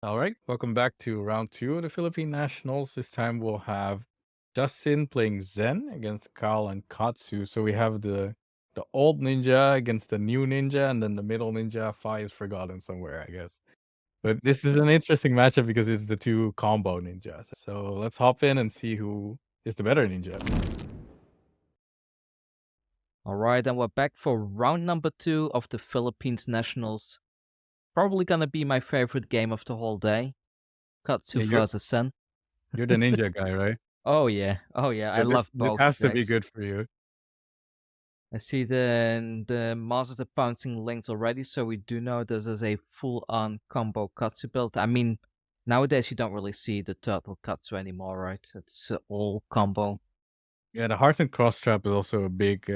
All right, welcome back to round two of the Philippine Nationals. This time we'll have Justin playing Zen against Kyle and Katsu. So we have the old ninja against the new ninja, and then the middle ninja. Fi is forgotten somewhere, I guess. But this is an interesting matchup because it's the two combo ninjas. So let's hop in and see who is the better ninja. All right, and we're back for round number 2 of the Philippines Nationals. Probably gonna be my favorite game of the whole day. Katsu Yeah, versus Sen. you're the ninja guy, right? Oh yeah, I So this love this both has to be decks. good for you. I see the Masters are bouncing links already, so we do know this is a full-on combo Katsu build. I mean, nowadays you don't really see the turtle Katsu anymore, right? It's all combo. Yeah, the hearth and cross trap is also a big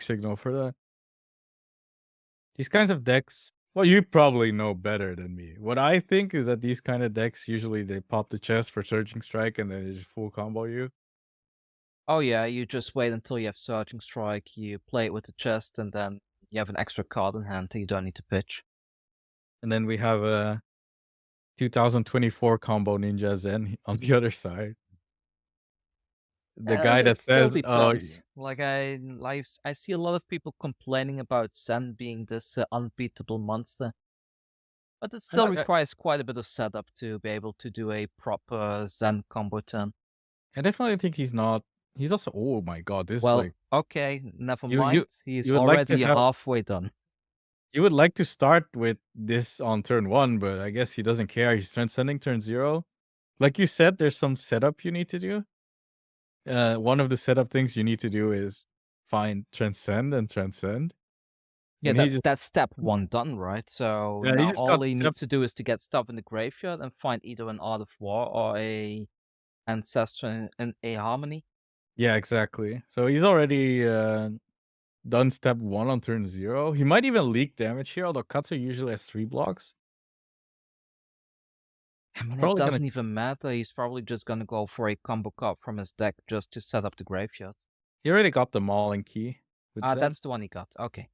signal for that. These kinds of decks, well, you probably know better than me. What I think is that these kind of decks usually they pop the chest for Surging Strike and then they just full combo you. Oh yeah, you just wait until you have Surging Strike, you play it with the chest, and then you have an extra card in hand that you don't need to pitch. And then we have a 2024 combo Ninja Zen on the other side. The guy It that still says, "Oh, depends. I see a lot of people complaining about Zen being this unbeatable monster, but it still I requires quite a bit of setup to be able to do a proper Zen combo turn. I definitely think he's not. He's also. Oh my god, this is Well, like okay, never you you mind. He is you would like to already have. halfway done. You would like to start with this on turn one, but I guess he doesn't care. He's transcending turn zero. Like you said, there's some setup you need to do. One of the setup things you need to do is find transcend and transcend, Yeah, and he that's just that's step one done, right? So yeah, he now just all got he step needs to do is to get stuff in the graveyard and find either an Art of War or a Ancestor and a Harmony. yeah, exactly. So he's already done step one on turn zero. He might even leak damage here, although Katsu usually has 3 blocks. I mean, it Probably gonna doesn't even matter. He's probably just gonna go for a combo card from his deck just to set up the graveyard. he already got the Mauling key with Ah, Zen. that's the one he got. Okay.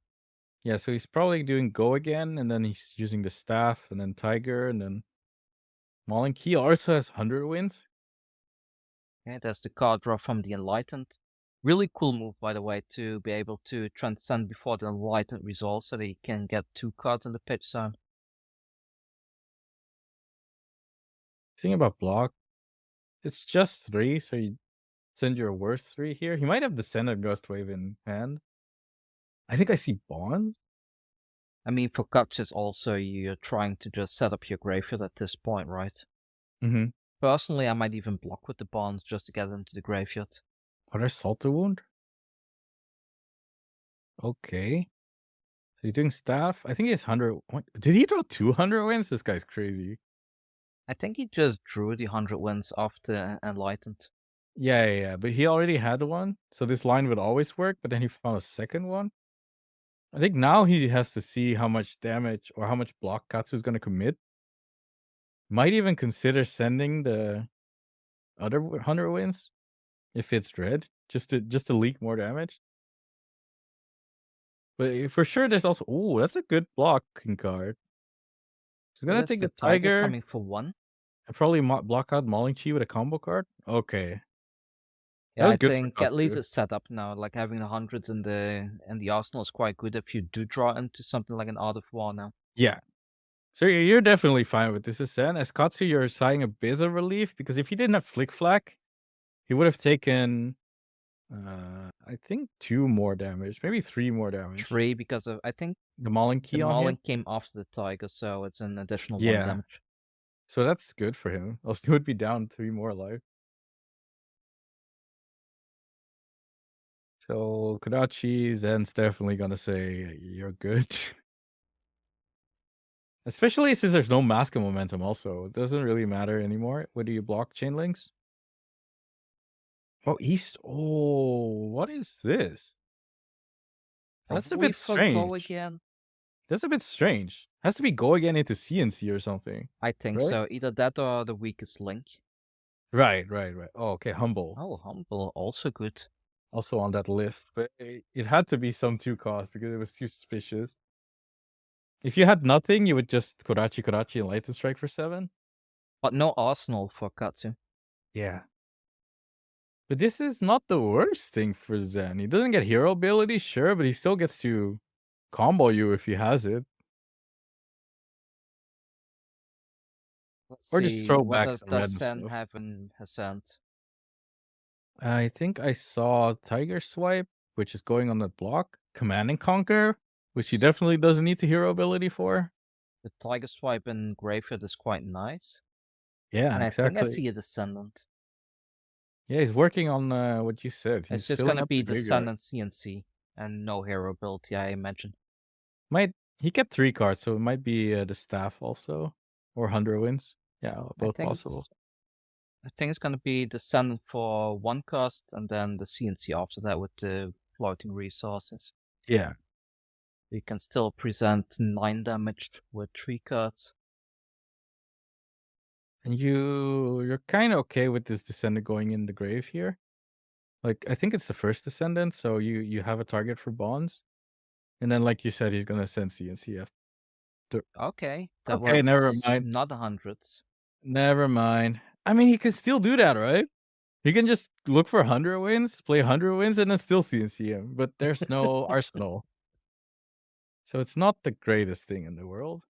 Yeah, so he's probably doing go again, and then he's using the staff, and then Tiger, and then Mauling key also has 100 wins. Yeah, there's the card draw from the Enlightened. Really cool move, by the way, to be able to transcend before the Enlightened resolves so that he can get 2 cards in the pitch zone. Thing about block, it's just three, so you send your worst three here. He might have Descendant Ghost Wave in hand. I think I see Bond. I mean, for Gotchas also, you're trying to just set up your graveyard at this point, right? Mhm. Personally, I might even block with the bonds just to get into the graveyard. Are there Salt the Wound? Okay. So he's doing staff. I think he has 100. Did he draw 200 wins? This guy's crazy. I think he just drew the 100 wins off the Enlightened. Yeah. But he already had one. So this line would always work. But then he found a second one. I think now he has to see how much damage or how much block Katsu is going to commit. Might even consider sending the other 100 wins if it's red, just to leak more damage. But for sure, there's also that's a good blocking card. He's Yeah, gonna that's take the the Tiger Tiger coming for 1. and probably block out Mauling Chi with a combo card. Okay, that Yeah, was I good for think at least Katsu. it's set up now. Like having the hundreds in the arsenal is quite good if you do draw into something like an Art of War now. Yeah, so you're definitely fine with this ascent. As Katsu, you're sighing a bit of relief because if he didn't have Flick Flack, he would have taken, I think 2 more damage, maybe 3 more damage. 3 because of I think The Mauling the Key on Mauling him. came after the Tiger, so it's an additional 1 Yeah, damage. so that's good for him. Else he would be down 3 more life. So Kodachi Zen's definitely gonna say you're good. Especially since there's no mask of momentum also. It doesn't really matter anymore. Whether you block chain links. Oh, East. Oh, what is this? That's a Probably bit for Go strange. again. That's a bit strange. Has to be go again into CNC or something. I think Right? so. Either that or the weakest link. Right. Oh, okay. Humble. Oh, Humble, also good. Also on that list. But it had to be some 2 cost because it was too suspicious. If you had nothing, you would just Kodachi Kodachi and Lightning Strike for 7? But no arsenal for Katsu. Yeah. But this is not the worst thing for Zen. He doesn't get hero ability, sure, but he still gets to combo you if he has it. Let's Or just see, throw what back does some random Sen stuff. have in Ascent? I think I saw Tiger Swipe, which is going on the block. Command and Conquer, which he definitely doesn't need the hero ability for. The Tiger Swipe in Graveyard is quite nice. Yeah, And I think I exactly. see a Descendant. Yeah, he's working on what you said. It's He's just filling gonna up be the graveyard. Descendant CNC and no hero ability, I imagine. Might he kept 3 cards, so it might be the staff also or 100 wins. Yeah, I both think possible. it's I think it's gonna be Descendant for one cost and then the CNC after that with the floating resources. Yeah. You can still present 9 damage with 3 cards. And you're kind of okay with this descendant going in the grave here. Like I think it's the first descendant, so you have a target for bonds, and then like you said, he's gonna send CNC after. Okay, that Okay, never was mind. not a hundreds. Never mind. I mean, he can still do that, right? He can just look for 100 wins, play 100 wins, and then still CNC him. But there's no arsenal, so it's not the greatest thing in the world.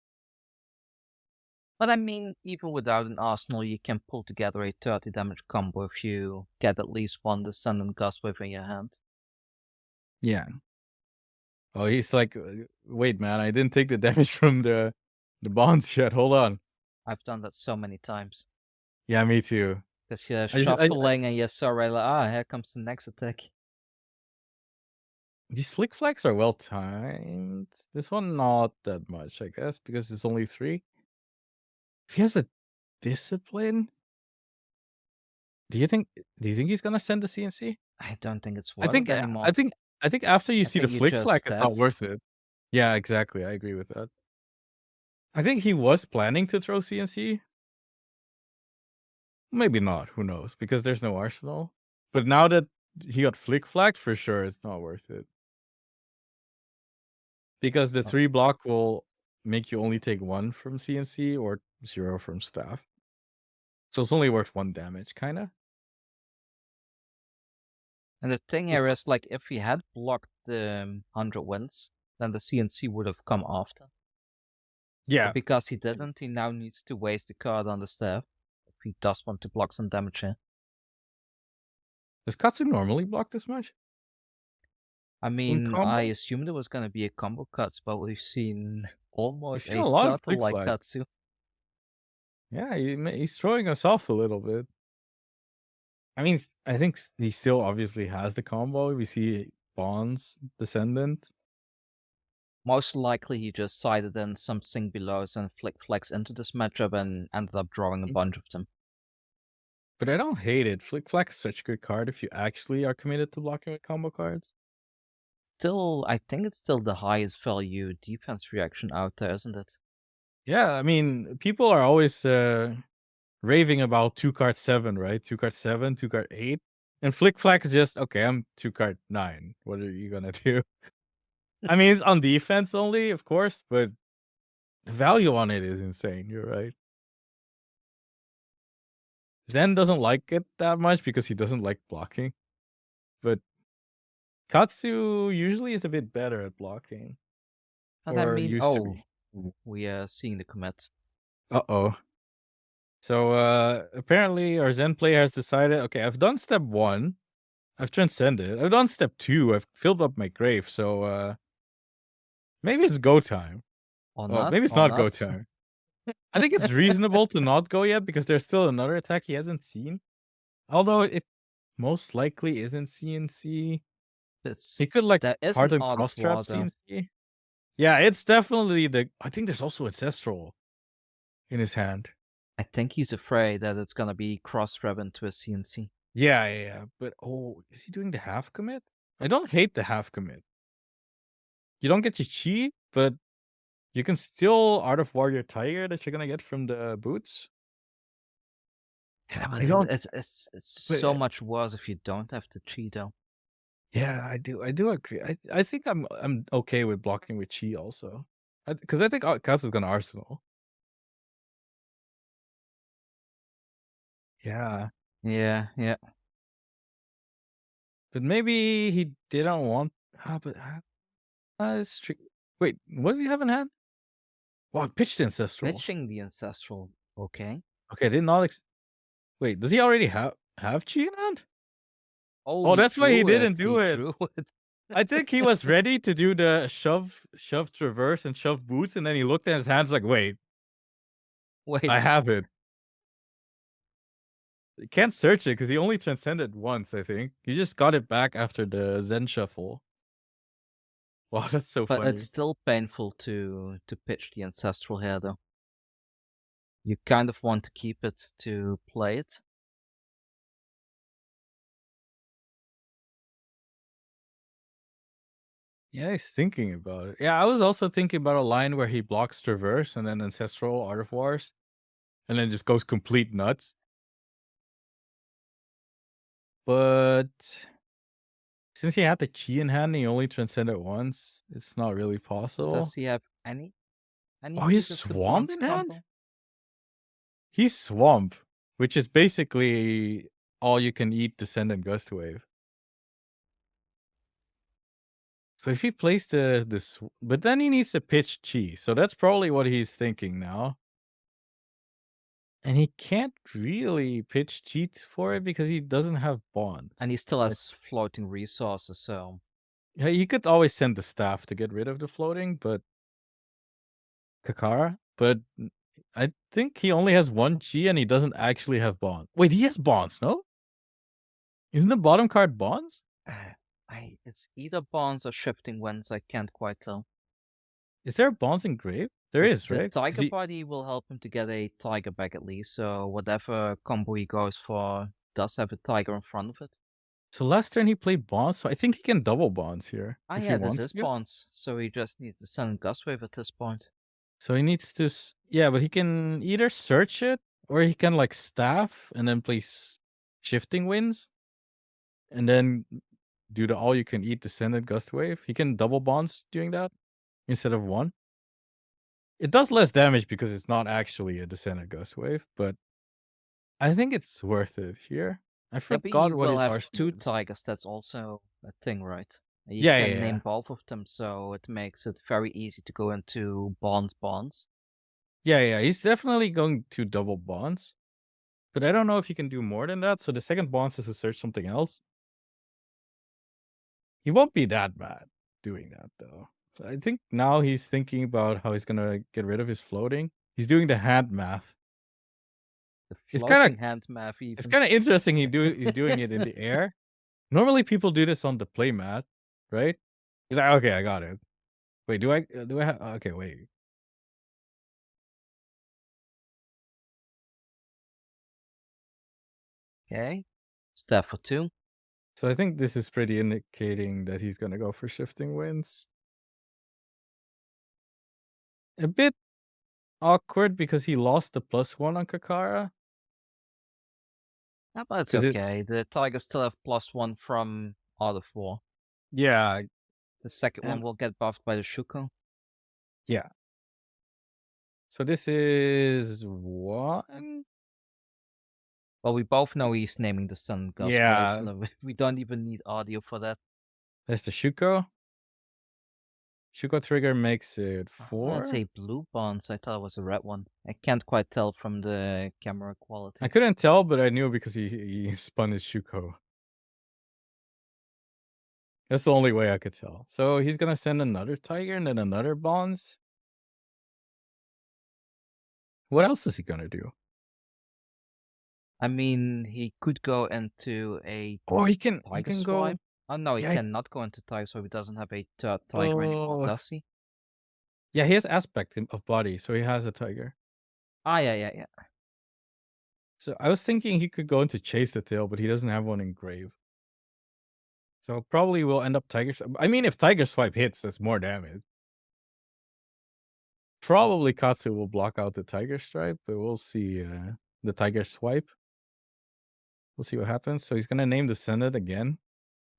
But I mean, even without an arsenal, you can pull together a 30 damage combo if you get at least one Descendant Gust within your hand. Yeah. Oh, he's like, wait, man, I didn't take the damage from the bonds yet. Hold on. I've done that so many times. Yeah, me too. Because you're I shuffling and you're so right, like, here comes the next attack. these flick flacks are well timed. This one not that much, I guess, because it's only 3. If he has a discipline, do you think he's gonna send the CNC? I don't think it's I worth it think anymore. I think after you I see the think you flick just flack, it's not deaf. worth it. Yeah, exactly. I agree with that. I think he was planning to throw CNC. Maybe not. Who knows? Because there's no arsenal. But now that he got flick flacked, for sure, it's not worth it. Because the Oh, 3 block will make you only take 1 from CNC or 0 from staff. So it's only worth 1 damage, kinda. and the thing It's here not is, like, if he had blocked the 100 wins, then the CNC would have come after. But yeah. because he didn't, he now needs to waste the card on the staff if he does want to block some damage here. Does Katsu normally block this much I in mean, I combo? assumed it was gonna be a combo cuts, but we've seen We've almost seen a a lot of turtle flick like flags. Katsu. Yeah, he's throwing us off a little bit. I mean, I think he still obviously has the combo. We see Bond's Descendant. Most likely he just sided in some sing belows and flick flex into this matchup and ended up drawing a Mm. bunch of them. But I don't hate it. Flick Flack is such a good card if you actually are committed to blocking with combo cards. Still, I think it's still the highest value defense reaction out there, isn't it? Yeah, I mean, people are always raving about 2 card 7, right? 2 card 7, 2 card 8. And Flick Flack is just, okay, I'm 2 card 9. What are you gonna do? I mean, it's on defense only, of course, but the value on it is insane. You're right. Zen doesn't like it that much because he doesn't like blocking, but Katsu usually is a bit better at blocking, And I or mean, used to oh, be. Mm. we are seeing the commits. Uh-oh. So, apparently our Zen player has decided, okay, I've done step 1, I've transcended, I've done step 2, I've filled up my grave, so, maybe it's go time. Or Oh, not, maybe it's or not go not. time. I think it's reasonable to not go yet because there's still another attack he hasn't seen. Although it most likely isn't CNC. It's He could like there is an harden Art of cross trap War though. CNC. Yeah, it's definitely the I think there's also Ancestral in his hand. I think he's afraid that it's gonna be cross-reb into a CNC. Yeah, yeah, yeah. But oh, is he doing the half commit? I don't hate the half commit. You don't get your chi, but you can still Art of Warrior Tiger that you're gonna get from the boots. Yeah, but I don't it's just but so much worse if you don't have the chi though. yeah, I do agree. I think I'm okay with blocking with chi also. Because I think Katsu's gonna Arsenal. Yeah, Yeah, yeah. but maybe he didn't want. But it's tricky. Wait, what do you have in hand? Wow, pitched ancestral. Pitching the ancestral. Okay. Okay, I did not. Wait, does he already have chi in hand? Oh, Oh, he that's why he drew it. didn't He do it. drew it. I think he was ready to do the shove traverse and shove boots, and then he looked at his hands like, wait, Wait, I have it. You can't search it because he only transcended once, I think. He just got it back after the Zen shuffle. Wow, that's so but it's funny. still painful to pitch the ancestral here, though. You kind of want to keep it to play it. Yeah, he's thinking about it. Yeah, I was also thinking about a line where he blocks traverse and then ancestral art of wars, and then just goes complete nuts. But since he had the chi in hand, and he only transcended once. It's not really Does possible. he have any Oh, he's piece of the swamp bronze in hand. combo? He's swamp, which is basically all you can eat descendant gust wave. So if he plays but then he needs to pitch chi. So that's probably what he's thinking now. And he can't really pitch cheat for it because he doesn't have bonds. And he still Like, has floating resources, so yeah, he could always send the staff to get rid of the floating, but Kakara. But I think he only has one chi and he doesn't actually have bonds. Wait, he has bonds, no? Isn't the bottom card bonds? uh, it's either bonds or shifting winds. I can't quite tell. Is there bonds engraved? There is, The right? Because tiger he. body will help him to get a tiger back at least. So whatever combo he goes for does have a tiger in front of it. So last turn he played bonds, so I think he can double bonds here Ah, if he yeah, this wants is to. bonds. So he just needs to send gust wave at this point. So he needs to, yeah, but he can either search it or he can like staff and then play shifting winds and then do the all you can eat descendant gust wave. He can double bonds doing that instead of one. It does less damage because it's not actually a descendant gust wave, but I think it's worth it here. I Yeah, but he forgot what will his have arsenal two is. tigers. That's also a thing, right? You Yeah, yeah, can name yeah. both of them, so it makes it very easy to go into bonds. Yeah, yeah. He's definitely going to double bonds, but I don't know if he can do more than that. So the second bonds is to search something else. He won't be that bad doing that though. So I think now he's thinking about how he's gonna get rid of his floating. He's doing the hand math. The It's kind of floating hand math, it's even. kind of interesting. He's doing it in the air. Normally people do this on the play mat, right? He's like, okay, I got it. Wait, do I have? Okay, wait. Okay. Step for two. So I think this is pretty indicating that he's gonna go for shifting winds. A bit awkward because he lost the +1 on Kakara. Ah, but it's Because it, okay. The tigers still have +1 from Art of War. yeah, The second one and will get buffed by the Shuko. yeah. So this is one. Well, we both know he's naming the Sun Gust Wave. Yeah, We don't even need audio for that. there's the Shuko. Shuko trigger makes it Oh, it's 4. a blue bonds. I thought it was a red one. I can't quite tell from the camera I quality. couldn't tell, but I knew because he spun his Shuko. That's the only way I could tell. So he's gonna send another tiger and then another bonds. What else is he gonna do? I mean, he could go into a Oh, he Tiger can go. Swipe. Oh, no, he Yeah. cannot go into Tiger Swipe. He doesn't have a third tiger anymore, Oh, does he? yeah. He has aspect of body, so he has a tiger. Ah, yeah, yeah, yeah. So I was thinking he could go into chase the tail, but he doesn't have one in grave. So probably will end up tiger. I mean, if tiger swipe hits, that's more damage. Probably Katsu will block out the tiger stripe, but we'll see. The tiger swipe. We'll see what happens. So he's gonna name the Senate again.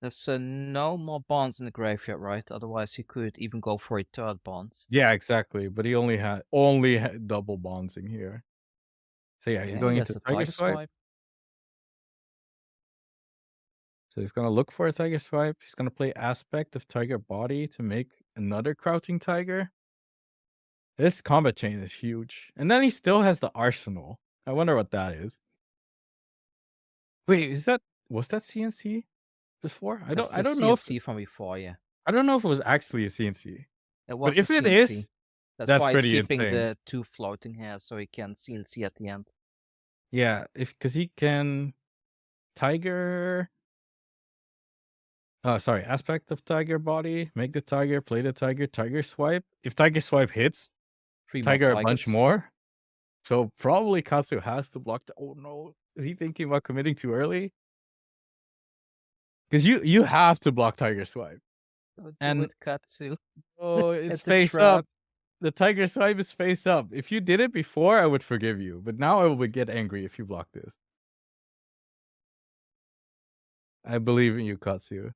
There's no more bonds in the graveyard, right? Otherwise, he could even go for a third bond. Yeah, exactly. But he only had double bonds in here. So yeah, he's Okay, going there's into a Tiger Tiger Swipe. Swipe. So he's gonna look for a Tiger Swipe. He's gonna play Aspect of Tiger Body to make another Crouching Tiger. This combat chain is huge. And then he still has the Arsenal. I wonder what that is. Wait, was that CNC before? I don't That's I the don't know if CNC from before, yeah. I don't know if it was actually a CNC. It But was a if it CNC. is, That's that's why he's pretty keeping insane. the two floating here so he can CNC at the end. Yeah, if because he can Tiger sorry, Aspect of Tiger Body, make the Tiger, play the Tiger, Tiger Swipe. If Tiger Swipe hits, Three more Tiger a bunch Tigers. more. So probably Katsu has to block the oh no. Is he thinking about committing too early? Because you have to block Tiger Swipe. Don't do And it, Katsu. oh, it's It's a face up. trap. The Tiger Swipe is face up. If you did it before, I would forgive you. But now I would get angry if you block this. I believe in you, Katsu. I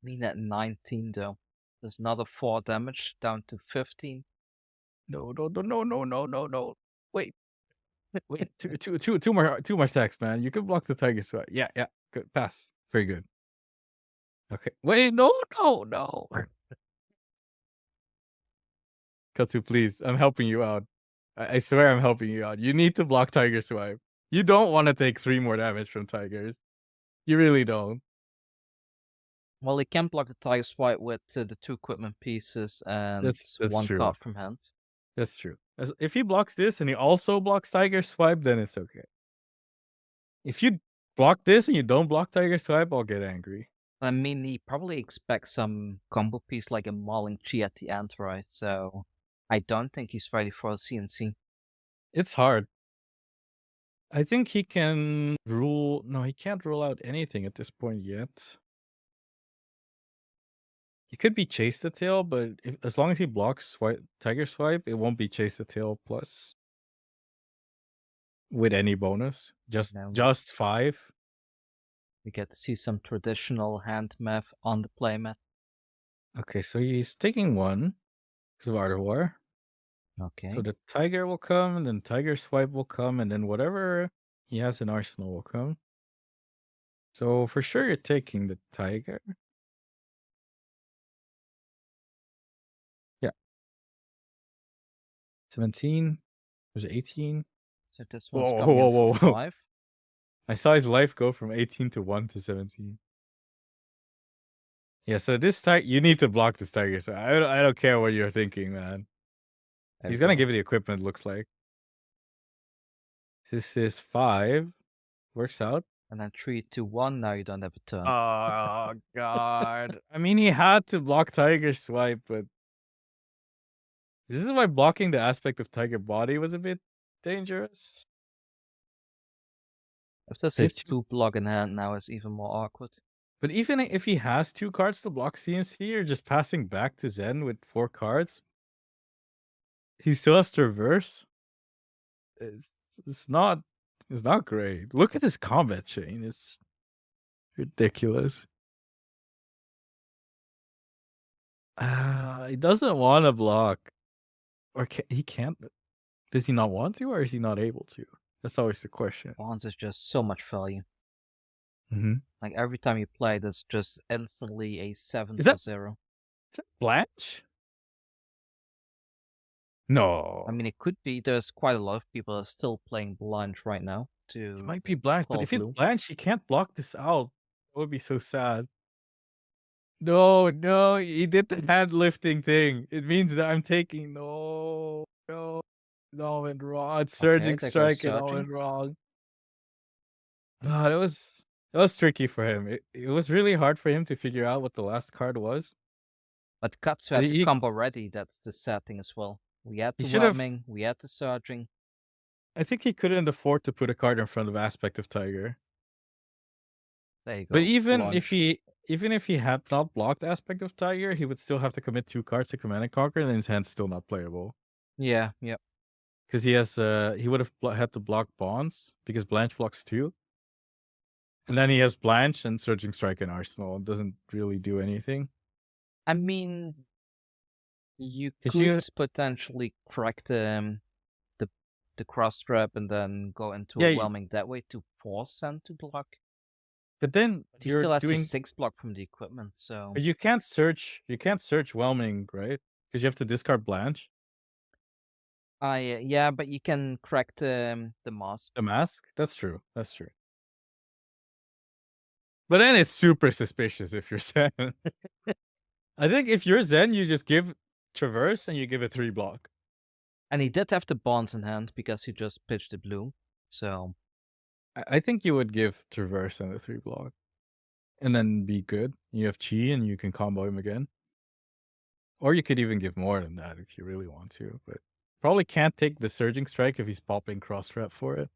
mean, at 19, though. There's another 4 damage down to 15. No, no, no, no, no, no, no, no. Wait, wait. Two more attacks, man. You can block the Tiger Swipe. Yeah, yeah. Good. Pass. Very good. Okay. Wait, no, no, no. Katsu, please. I'm helping you out. I swear I'm helping you out. You need to block Tiger Swipe. You don't want to take 3 more damage from Tigers. You really don't. Well, he can block the Tiger Swipe with the 2 equipment pieces and That's 1 true. card from hand. That's true. If he blocks this and he also blocks Tiger Swipe, then it's okay. If you block this and you don't block Tiger Swipe, I'll get angry. I mean, he probably expects some combo piece like a Mauling Chi at the end, right? So I don't think he's ready for a CNC. It's hard. I think he can rule. No, he can't rule out anything at this point yet. He could be Chase the Tail, but as long as he blocks Tiger Swipe, it won't be Chase the Tail plus with any bonus. Now Just 5. we get to see some traditional hand math on the playmat. Okay, so he's taking 1 because of Art of War. So Okay. the Tiger will come, and then Tiger Swipe will come, and then whatever he has in Arsenal will come. So for sure you're taking the Tiger. Yeah. 17. Was it 18? So this one's Whoa, coming whoa, in for whoa, whoa. 5. I saw his life go from 18 to 1 to 17. Yeah, so this Tiger, you need to block this Tiger. So I don't care what you're thinking, man. There we He's gonna go. give you the equipment, looks like. This is 5. Works out. And then 3, 2, 1. Now you don't have a turn. Oh, God. I mean, he had to block Tiger Swipe, but this is why blocking the aspect of Tiger Body was a bit dangerous. If there's a If 2 block in hand now, it's even more awkward. But even if he has 2 cards to block CNC or just passing back to Zen with 4 cards, he still has to reverse. It's, it's not it's not great. Look at this combat chain. It's ridiculous. He doesn't want to block, or he can't. Does he not want to, or is he not able to? That's always the question. Bonds is just so much value. Mm-hmm. Like every time you play, there's just instantly a 7 Is for that 0. Blanche? I No, mean, it could be. There's quite a lot of people that are still playing blind right now it to might be Blanche. But pull if it's blue. Blanche, he can't block this out. That would be so sad. No, no, he did the hand lifting thing. It means that I'm taking no, it all went wrong. It's Okay, surging there goes strike, it all Surging. went wrong. That was tricky for him. It was really hard for him to figure out what the last card was. But Katsu But had the he combo ready. That's the setting as well. We had he the should have. whelming, we had the surging. I think he couldn't afford to put a card in front of Aspect of Tiger. There you But go. Launched. even if he had not blocked Aspect of Tiger, he would still have to commit 2 cards to Command and Conquer, and his hand's still not playable. Yeah, yep. Because he would have had to block Bonds because Blanche blocks 2. And then he has Blanche and Surging Strike and Arsenal. It doesn't really do anything. I mean, you Cause could you potentially crack the the cross trap and then go into a yeah, whelming that way to force Zen to block. but then But he you're still has the doing 6 block from the equipment, so but you can't search Whelming, right? Because you have to discard Blanche, I yeah, but you can crack the mask. the mask. That's true. That's true. But then it's super suspicious if you're Zen. I think if you're Zen, you just give Traverse and you give a 3 block. And he did have the bonds in hand because he just pitched the blue. So I think you would give Traverse and a 3 block. And then be good. You have Chi and you can combo him again. Or you could even give more than that if you really want to, but probably can't take the Surging Strike if he's popping Cross Trap for it.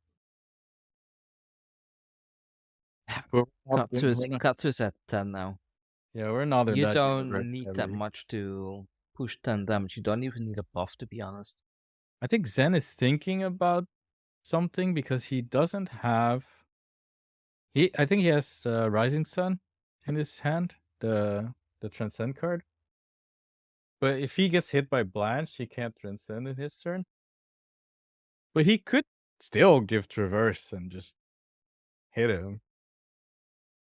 But Katsu is at 10 now. we're not in You that universe don't need that heavy. much to push 10 damage. You don't even need a buff, to be honest. I think Zen is thinking about something because he doesn't have I think he has Rising Sun in his hand, the Transcend card. But if he gets hit by Blanche, he can't Transcend in his turn. But he could still give Traverse and just hit him.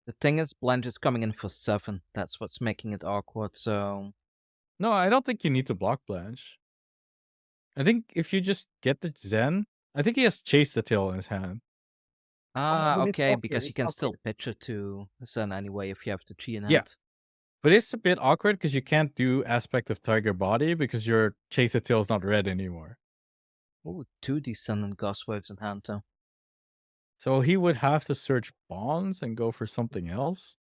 The thing is, Blanche is coming in for 7. That's what's making it awkward, so No, I don't think you need to block Blanche. I think if you just get the Zen, I think he has Chase the Tail in his hand. ah, But it's okay, awkward. because you It's can still awkward. pitch it to Zen anyway if you have the chi in Yeah, hand. but it's a bit awkward because you can't do Aspect of Tiger Body because your Chase the Tail is not red anymore. Ooh, 2 Descendant Ghost Waves in hand, though. So he would have to search Bonds and go for something else.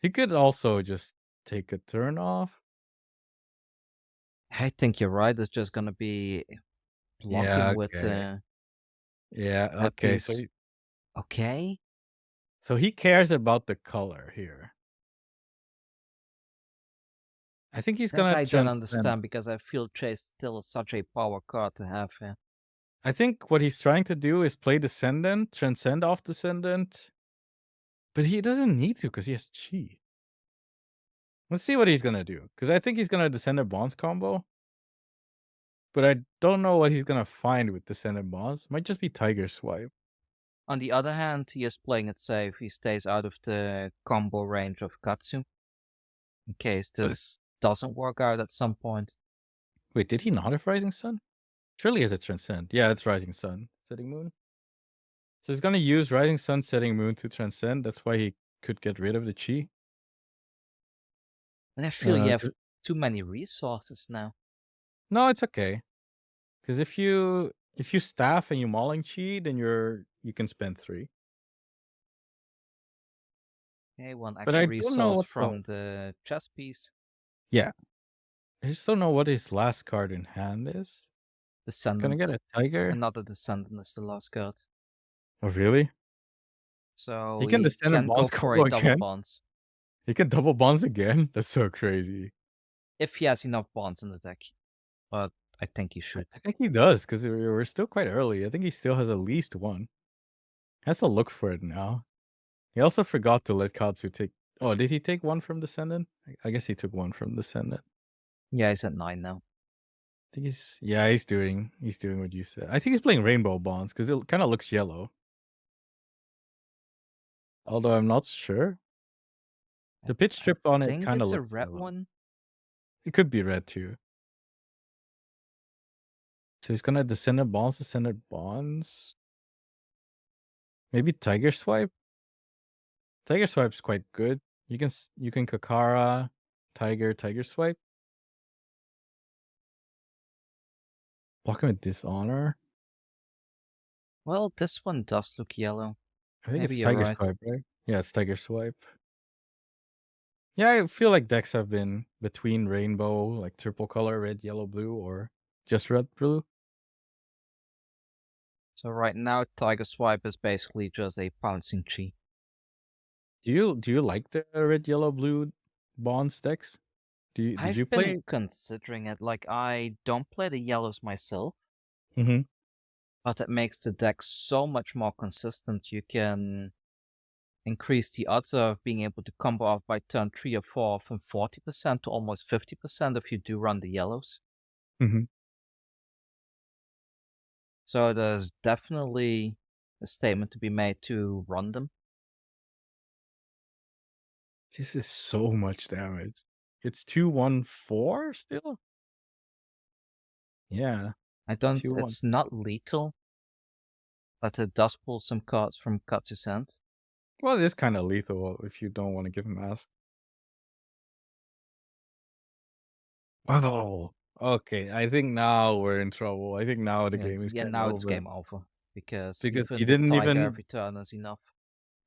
He could also just take a turn off. I think you're right. It's just gonna be Yeah, blocking with okay. Yeah, that okay. So piece. Okay. he cares about the color here. I think he's That gonna I don't transcend. understand because I feel Chase still is such a power card to have here. I think what he's trying to do is play Descendant, transcend off Descendant, but he doesn't need to because he has Chi. Let's see what he's gonna do because I think he's gonna Descendant Bonds combo, but I don't know what he's gonna find with Descendant Bonds. Might just be Tiger Swipe. On the other hand, he is playing it safe. He stays out of the combo range of Katsu in case So this doesn't work out at some point. wait, did he not have Rising Sun? Surely he has a Transcend. Yeah, it's Rising Sun, Setting Moon. So he's gonna use Rising Sun, Setting Moon to Transcend. That's why he could get rid of the Chi. And I feel you have 'Cause too many resources now. no, it's okay. Because if you staff and you Mauling Chi, then you can spend 3. Okay, one But extra I don't know resource what the from the chess piece. yeah. I just don't know what his last card in hand is. Gonna get Descendant. a Tiger? Another Descendant is the last card. Oh, really? He So can he Descendant can go Bonds for a combo double again? bonds. He can double bonds again? That's so crazy. If he has enough bonds in the deck. But I think he I should. I think he does because we're still quite early. I think he still has at least 1. Has to look for it now. He also forgot to let Katsu take oh, did he take 1 from Descendant? I guess he took 1 from Descendant. Yeah, he's at 9 now. I think he's doing what you said. I think he's playing Rainbow Bonds because it kinda looks yellow. Although I'm not sure. I The pitch strip on it think kinda it's a looks red yellow. one. It could be red too. So he's gonna Descendant Bonds. Maybe Tiger Swipe? Tiger Swipe's quite good. You can Kakara, Tiger Swipe. Block him with Dishonor. Well, this one does look yellow. I think Maybe it's you're Tiger right. Swipe, right? Yeah, it's Tiger Swipe. Yeah, I feel like decks have been between rainbow, like triple color, red, yellow, blue, or just red, blue. So right now, Tiger Swipe is basically just a pouncing chi. Do you like the red, yellow, blue bonds decks? Did I've you been play? considering it. Like, I don't play the yellows myself, Mhm. but it makes the deck so much more consistent. You can increase the odds of being able to combo off by turn 3 or 4 from 40% to almost 50% if you do run the yellows. Mhm. So there's definitely a statement to be made to run them. This is so much damage. It's 214 still? Yeah, I don't, it's 214. not lethal, but it does pull some cards from Katsu's hand. Well, it is kinda lethal if you don't wanna give him Mask. Oh, okay, I think now we're in trouble. I think now the Yeah, game is yeah, getting now it's over game over because because even the tiger every turn is enough.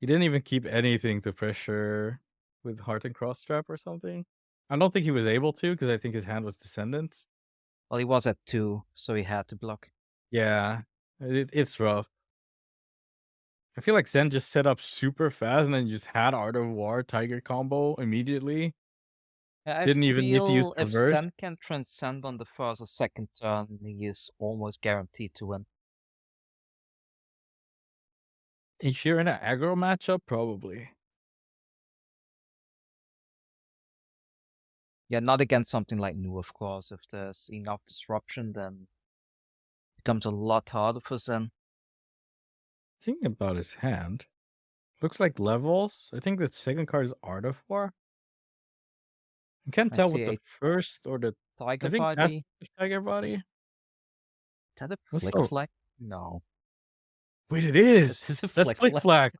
he didn't even keep anything to pressure with Heart and Cross Trap or something. I don't think he was able to because I think his hand was Descendants. Well, he was at 2, so he had to block. Yeah, it's rough. I feel like Zen just set up super fast and then just had Art of War Tiger combo immediately. Yeah, I Didn't even need to use feel if reverse. Zen can transcend on the first or second turn, he is almost guaranteed to win. If you're in an aggro matchup, probably. Yeah, not against something like Nu, of course. If there's enough disruption, then it becomes a lot harder for Zen. Thinking about his hand, looks like levels. I think the second card is Art of War. I can't I tell see what the a first or the I tiger think that's body. the Tiger Body. Is that a What's flick so flag? No, wait, it this is! is a That's flick Flick flag. Flag!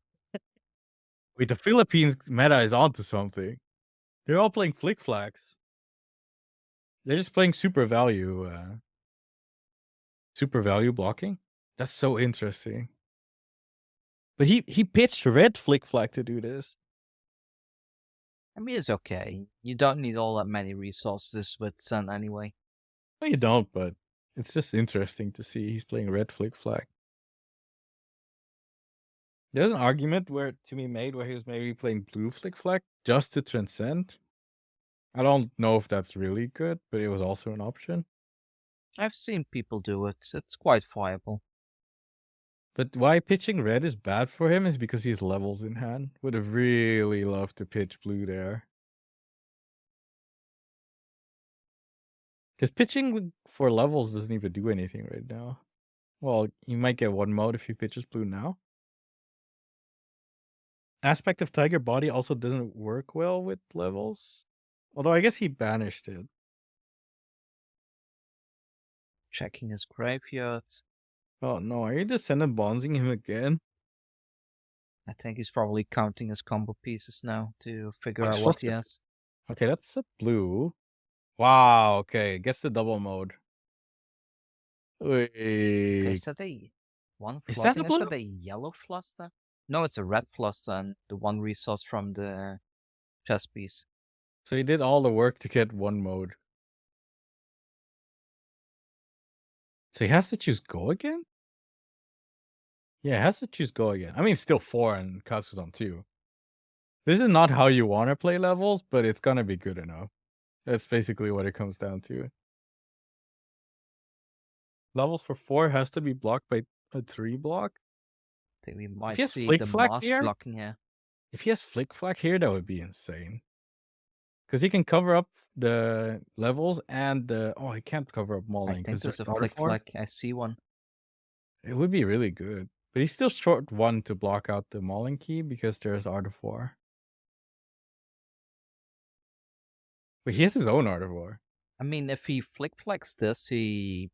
Wait, the Philippines meta is onto something. They're all playing Flick Flags. They're just playing super value blocking? That's so interesting. But he pitched red Flick Flag to do this. I mean, it's okay. You don't need all that many resources with Zen anyway. No, you don't, but it's just interesting to see he's playing red Flick Flag. There's an argument where to be made where he was maybe playing blue Flick Flag just to transcend. I don't know if that's really good, but it was also an option. I've seen people do it. It's quite viable. But why pitching red is bad for him is because he has levels in hand. Would have really loved to pitch blue there. Because pitching for levels doesn't even do anything right now. Well, you might get one mode if he pitches blue now. Aspect of Tiger Body also doesn't work well with levels. Although I guess he banished it. Checking his graveyard. Oh no, are you descendant bonzing him again? I think he's probably counting his combo pieces now to figure It's out what supposed he to. has. Okay, that's a blue. Wow, okay, gets the double mode. Okay, Wait, is that a one is that a floating? Is blue? that a yellow fluster? No, it's a red fluster and the one resource from the chess piece. So he did all the work to get one mode. So he has to choose go again? Yeah, he has to choose go again. I mean, it's still 4 and Katsu's on 2. This is not how you wanna play levels, but it's gonna be good enough. That's basically what it comes down to. Levels for 4 has to be blocked by a 3 block. I think we If he might has see Flick the Flag mask here blocking here. if he has Flick Flag here, that would be insane. Because he can cover up the levels and the oh, he can't cover up I Mauling think because there's there's a Order flick 4. flag. I see one. It would be really good. But he's still short 1 to block out the Mauling key because there's Order 4. But he has his own Order 4. I mean, if he flick flags this, he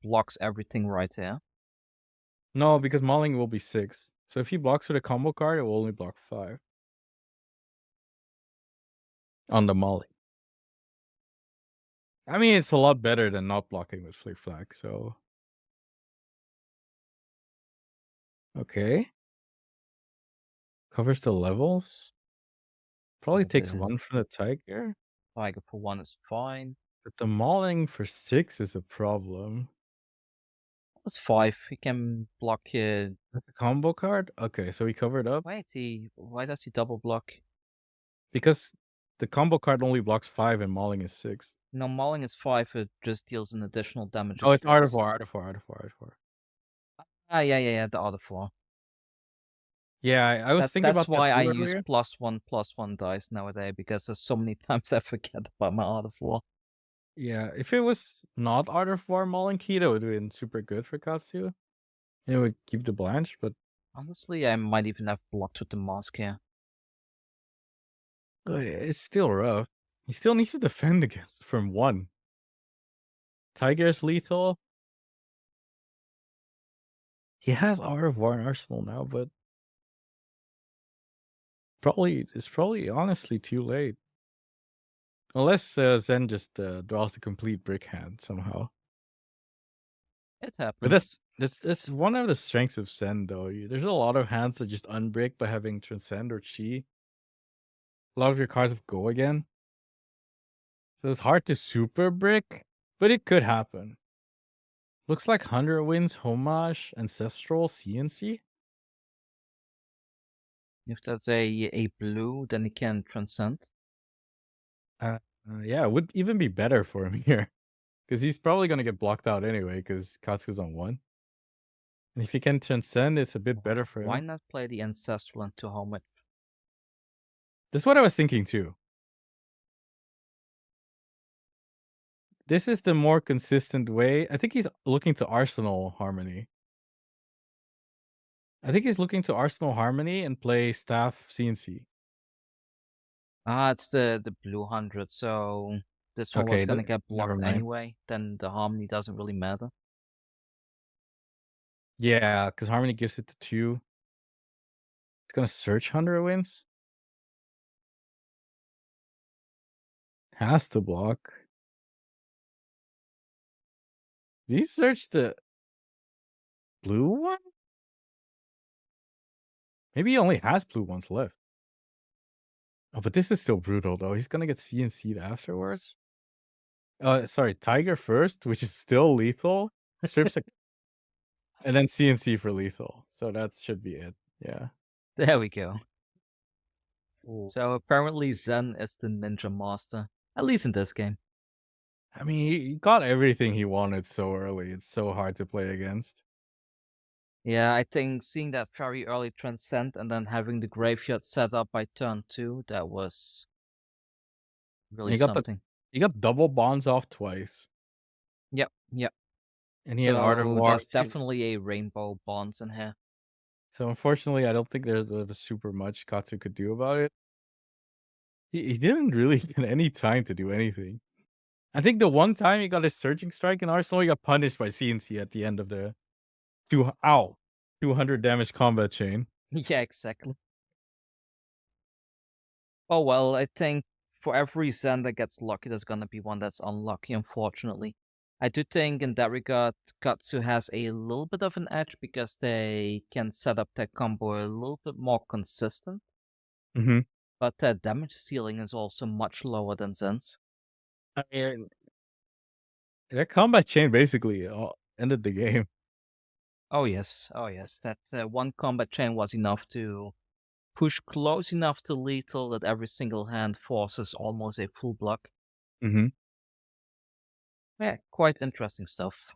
blocks everything right there. No, because Mauling will be 6. So if he blocks with a combo card, it will only block 5 on the Mauling. I mean, it's a lot better than not blocking with Flick Flag, so okay. Covers the levels. Probably Yeah, takes the 1 from the Tiger, tiger for one is fine. but the Mauling for 6 is a problem. That's 5. He can block That's a combo card? Okay, so he covered up why does he double block? because the combo card only blocks 5 and Mauling is 6. No, mauling is 5, it just deals an additional damage Oh, if it's Art of it's War, Art of War, Art of War, Art of War. ah, yeah, the other 4. Yeah, I was thinking That's about that why I too use earlier. +1/+1 dice nowadays because there's so many times I forget about my Art of War. Yeah, if it was not Art of War Mauling Key, that would have been super good for Katsu. It would keep the blanch, but Honestly, I might even have blocked with the mask here. it's still rough. He still needs to defend against from 1. Tiger's lethal. He has Art of War in Arsenal now, but it's probably honestly too late. Unless Zen just draws the complete brick hand somehow. It But happens. that's one of the strengths of Zen though. There's a lot of hands that just unbrick by having Transcend or Chi. A lot of your cards have Go again. So it's hard to super brick, but it could happen. Looks like 100 wins, Homage, Ancestral, CNC. If that's a blue, then it can transcend. Uh, yeah, it would even be better for him here. Because he's probably going to get blocked out anyway, because Katsu's on 1. And if he can transcend, it's a bit better for Why him. not play the ancestral into homage? That's what I was thinking too. This is the more consistent way. I think he's looking to Arsenal Harmony. I think he's looking to Arsenal Harmony and play Staff CNC. Ah, it's the blue 100, so this one was Okay, gonna get never blocked mind. anyway, then the harmony doesn't really matter. Yeah, because Harmony gives it to 2. It's gonna search 100 wins. Has to block. Did he search the blue one? Maybe he only has blue ones left. Oh, but this is still brutal though. He's gonna get CNC'd afterwards. Sorry, Tiger first, which is still lethal. Strips a and then CNC for lethal. So that should be it. Yeah. There we go. Ooh. So apparently Zen is the ninja master, at least in this game. I mean, he got everything he wanted so early. It's so hard to play against. Yeah, I think seeing that very early transcend and then having the graveyard set up by turn 2, that was And really something. he got double bonds off twice. Yep, yep. And he had Art of So War there's too. definitely a rainbow bonds in here. So unfortunately, I don't think there's super much Katsu could do about it. He didn't really get any time to do anything. I think the one time he got a Surging Strike in Arsenal, he got punished by CNC at the end of the 200 damage combat chain. Yeah, exactly. Oh well, I think for every Zen that gets lucky, there's gonna be one that's unlucky, unfortunately. I do think in that regard, Katsu has a little bit of an edge because they can set up their combo a little bit more consistent, Mhm. but their damage ceiling is also much lower than Zen's. I mean, that combat chain basically ended the game. Oh yes, that one combat chain was enough to push close enough to lethal that every single hand forces almost a full block. Mhm. Yeah, quite interesting stuff.